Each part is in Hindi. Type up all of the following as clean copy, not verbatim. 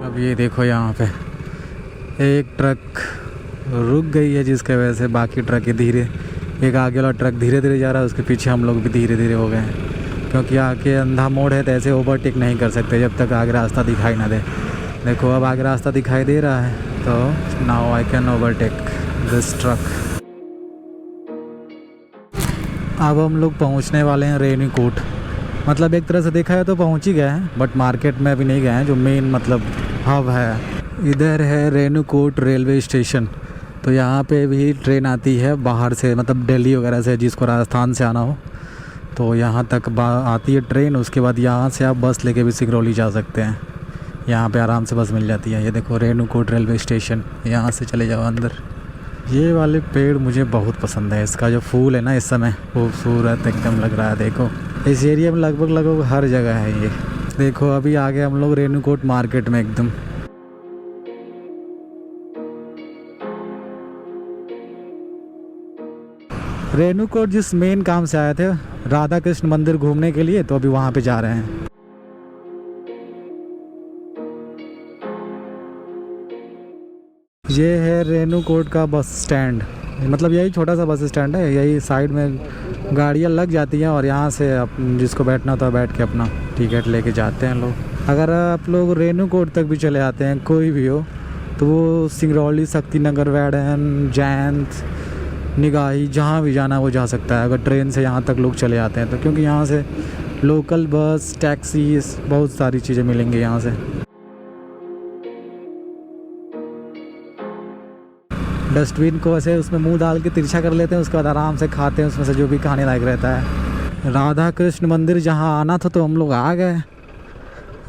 अब ये देखो यहाँ पे एक ट्रक रुक गई है, जिसके वजह से बाकी ट्रक धीरे, एक आगे वाला ट्रक धीरे धीरे जा रहा है, उसके पीछे हम लोग भी धीरे धीरे हो गए हैं, क्योंकि आगे अंधा मोड़ है तो ऐसे ओवरटेक नहीं कर सकते जब तक आगे रास्ता दिखाई ना दे। देखो अब आगे रास्ता दिखाई दे रहा है, तो now I can overtake this truck. अब हम लोग पहुंचने वाले हैं रेणुकूट। मतलब एक तरह से देखा है तो पहुंच ही गए हैं, बट मार्केट में अभी नहीं गए हैं, जो मेन मतलब हब है। इधर है रेणुकूट रेलवे स्टेशन। तो यहाँ पे भी ट्रेन आती है बाहर से, मतलब दिल्ली वगैरह से, जिसको राजस्थान से आना हो तो यहाँ तक आती है ट्रेन। उसके बाद यहाँ से आप बस लेके भी सिंगरौली जा सकते हैं, यहाँ पे आराम से बस मिल जाती है। ये देखो रेणुकूट रेलवे स्टेशन, यहाँ से चले जाओ अंदर। ये वाले पेड़ मुझे बहुत पसंद है, इसका जो फूल है ना इस समय खूबसूरत एकदम लग रहा है। देखो इस एरिया में लगभग हर जगह है ये। देखो अभी आगे हम लोग रेणुकूट मार्केट में एकदम। रेणुकूट जिस मेन काम से आए थे, राधा कृष्ण मंदिर घूमने के लिए, तो अभी वहाँ पे जा रहे हैं। ये है रेणुकूट का बस स्टैंड। मतलब यही छोटा सा बस स्टैंड है, यही साइड में गाड़ियाँ लग जाती हैं और यहाँ से जिसको बैठना होता है बैठ के अपना टिकट लेके जाते हैं लोग। अगर आप लोग रेणुकूट तक भी चले आते हैं, कोई भी हो, तो वो सिंगरौली, शक्तिनगर, वैडन, जयंत, निगाही, जहाँ भी जाना वो जा सकता है अगर ट्रेन से यहाँ तक लोग चले आते हैं तो, क्योंकि यहाँ से लोकल बस, टैक्सी, बहुत सारी चीज़ें मिलेंगी यहाँ से। डस्टबिन को ऐसे उसमें मुंह डाल के तिरछा कर लेते हैं, उसके बाद आराम से खाते हैं उसमें से जो भी खाने लायक रहता है। राधा कृष्ण मंदिर जहाँ आना था तो हम लोग आ गए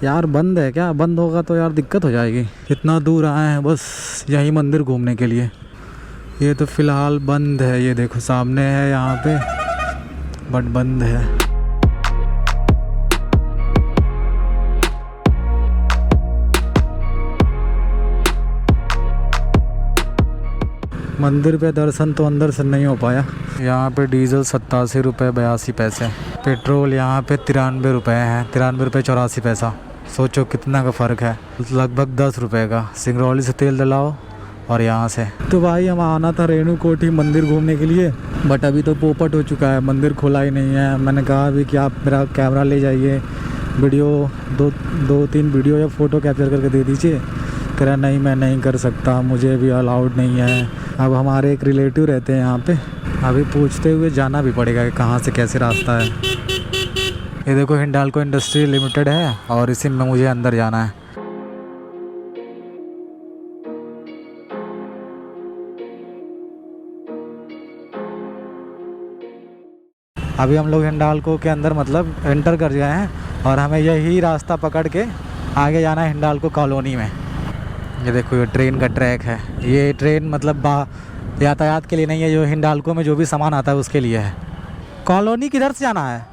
यार। बंद है क्या? बंद होगा तो यार दिक्कत हो जाएगी। इतना दूर आए हैं बस यही मंदिर घूमने के लिए। ये तो फ़िलहाल बंद है, ये देखो सामने है यहाँ पे, बट बंद है। मंदिर पे दर्शन तो अंदर से नहीं हो पाया। यहाँ पे डीजल 87 रुपये 82 पैसे, पेट्रोल यहाँ पे 93 रुपये है, 93 रुपये 84 पैसा। सोचो कितना का फ़र्क है, लगभग 10 रुपये का। सिंगरौली से तेल डलाओ और यहाँ से। तो भाई हम आना था रेणुकूट ही मंदिर घूमने के लिए, बट अभी तो पोपट हो चुका है, मंदिर खुला ही नहीं है। मैंने कहा अभी कि आप मेरा कैमरा ले जाइए, वीडियो दो तीन वीडियो या फ़ोटो कैप्चर करके दे दीजिए। कह रहा नहीं मैं नहीं कर सकता, मुझे भी अलाउड नहीं है। अब हमारे एक रिलेटिव रहते हैं यहाँ पे, अभी पूछते हुए जाना भी पड़ेगा कि कहाँ से कैसे रास्ता है। ये देखो हिंडाल्को इंडस्ट्री लिमिटेड है और इसी में मुझे अंदर जाना है। अभी हम लोग हिंडाल्को के अंदर मतलब एंटर कर गए हैं और हमें यही रास्ता पकड़ के आगे जाना है हिंडाल्को कॉलोनी में। ये देखो ये ट्रेन का ट्रैक है। ये ट्रेन मतलब यातायात के लिए नहीं है, जो हिंडाल्को में जो भी सामान आता है उसके लिए है। कॉलोनी किधर से जाना है?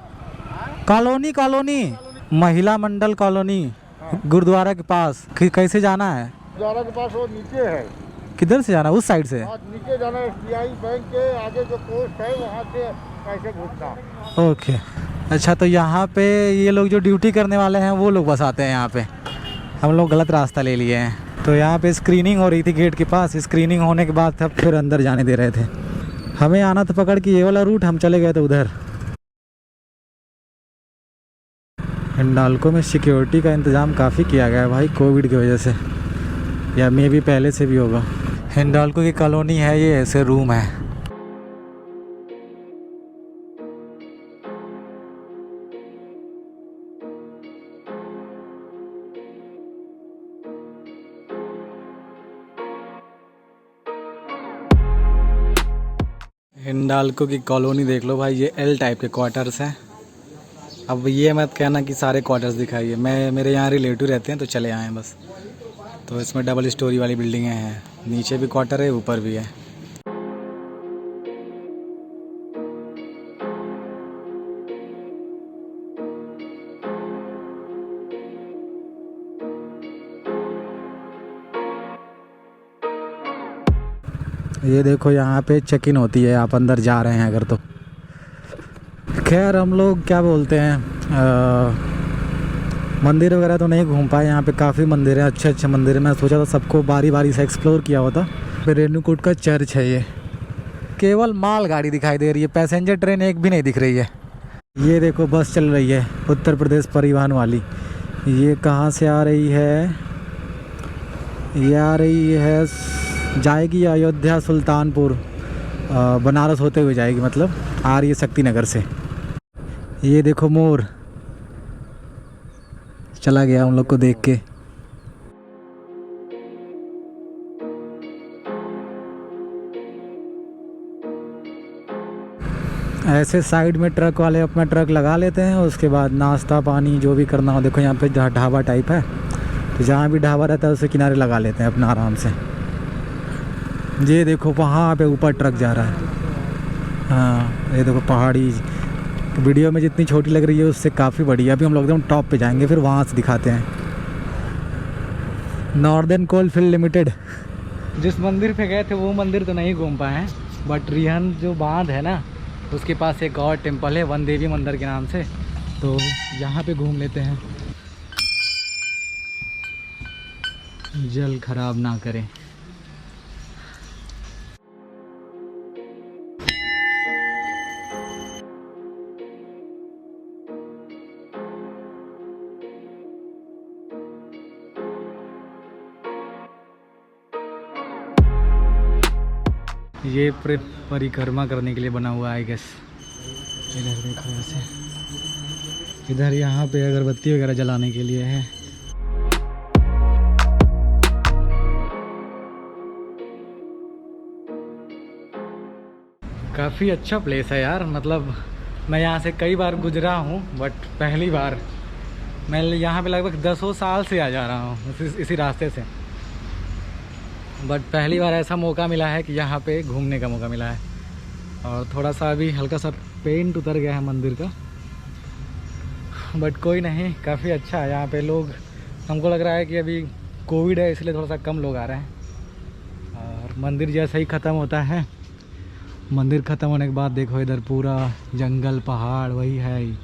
कॉलोनी महिला मंडल कॉलोनी, गुरुद्वारा के पास। कैसे जाना है? गुरुद्वारा के पास वो नीचे है। किधर से जाना है? उस साइड से नीचे जाना है, SBI बैंक के आगे जो पोस्ट है वहाँ से कैसे घुसना। ओके अच्छा, तो यहाँ पे ये लोग जो ड्यूटी करने वाले हैं वो लोग बस आते हैं यहाँ पे। हम लोग गलत रास्ता ले लिए हैं। तो यहाँ पे स्क्रीनिंग हो रही थी गेट के पास, स्क्रीनिंग होने के बाद तब फिर अंदर जाने दे रहे थे। हमें आना था पकड़ के ये वाला रूट, हम चले गए थे उधर। हिंडाल्को में सिक्योरिटी का इंतज़ाम काफ़ी किया गया है भाई, कोविड की वजह से, या मे भी पहले से भी होगा। हिंडाल्को की कॉलोनी है ये, ऐसे रूम है। हिंडाल्को की कॉलोनी देख लो भाई, ये L टाइप के क्वार्टर्स हैं। अब ये मत कहना कि सारे क्वार्टर्स दिखाइए, मेरे यहाँ रिलेटिव रहते हैं तो चले आए हैं बस। तो इसमें डबल स्टोरी वाली बिल्डिंगें हैं, नीचे भी क्वार्टर है ऊपर भी है। ये देखो यहाँ पे चेक इन होती है, आप अंदर जा रहे हैं अगर तो। खैर हम लोग क्या बोलते हैं, मंदिर वगैरह तो नहीं घूम पाए, यहाँ पे काफ़ी मंदिर हैं, अच्छे अच्छे मंदिर हैं। मैं सोचा था सबको बारी बारी से एक्सप्लोर किया होता। फिर रेणुकूट का चर्च है ये। केवल माल गाड़ी दिखाई दे रही है, पैसेंजर ट्रेन एक भी नहीं दिख रही है। ये देखो बस चल रही है उत्तर प्रदेश परिवहन वाली। ये कहाँ से आ रही है? ये आ रही है, जाएगी अयोध्या सुल्तानपुर, बनारस होते हुए जाएगी, मतलब आ रही है शक्ति नगर से। ये देखो मोर चला गया हम लोग को देख के। ऐसे साइड में ट्रक वाले अपना ट्रक लगा लेते हैं, उसके बाद नाश्ता पानी जो भी करना हो। देखो यहाँ पे ढाबा टाइप है, तो जहाँ भी ढाबा रहता है उसके किनारे लगा लेते हैं अपना आराम से। ये देखो वहाँ पे ऊपर ट्रक जा रहा है। हाँ ये देखो पहाड़ी, वीडियो में जितनी छोटी लग रही है उससे काफ़ी बड़ी है। अभी हम लोग एकदम टॉप पे जाएंगे, फिर वहाँ से दिखाते हैं। Northern coalfield limited. जिस मंदिर पे गए थे वो मंदिर तो नहीं घूम पाए हैं, बट रिहन जो बांध है ना, उसके पास एक और टेम्पल है वन देवी मंदिर के नाम से, तो यहाँ पे घूम लेते हैं। जल खराब ना करें। ये परिक्रमा करने के लिए बना हुआ है आई गेस। इधर देखो ऐसे, इधर यहाँ पे अगरबत्ती वगैरह जलाने के लिए है। काफ़ी अच्छा प्लेस है यार, मतलब मैं यहाँ से कई बार गुजरा हूँ, बट पहली बार मैं यहाँ पे लगभग 10 साल से आ जा रहा हूँ इसी रास्ते से, बट पहली बार ऐसा मौका मिला है कि यहाँ पे घूमने का मौका मिला है। और थोड़ा सा अभी हल्का सा पेंट उतर गया है मंदिर का, बट कोई नहीं, काफ़ी अच्छा है यहाँ पे। लोग, हमको लग रहा है कि अभी कोविड है इसलिए थोड़ा सा कम लोग आ रहे हैं। और मंदिर जैसा ही ख़त्म होता है, मंदिर ख़त्म होने के बाद देखो इधर पूरा जंगल पहाड़ वही है ही।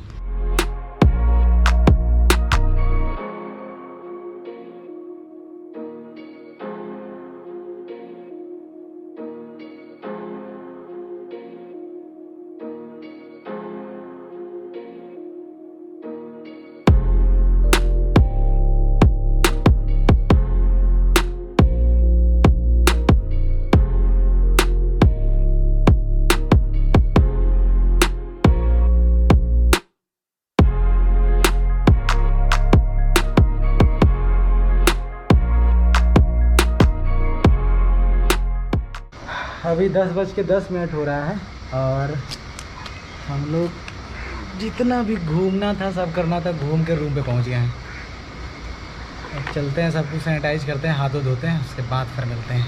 अभी 10:10 हो रहा है और हम लोग जितना भी घूमना था सब करना था घूम के रूम पे पहुंच गए हैं। अब चलते हैं, सब कुछ सैनिटाइज करते हैं, हाथों धोते हैं, उसके बाद फिर मिलते हैं।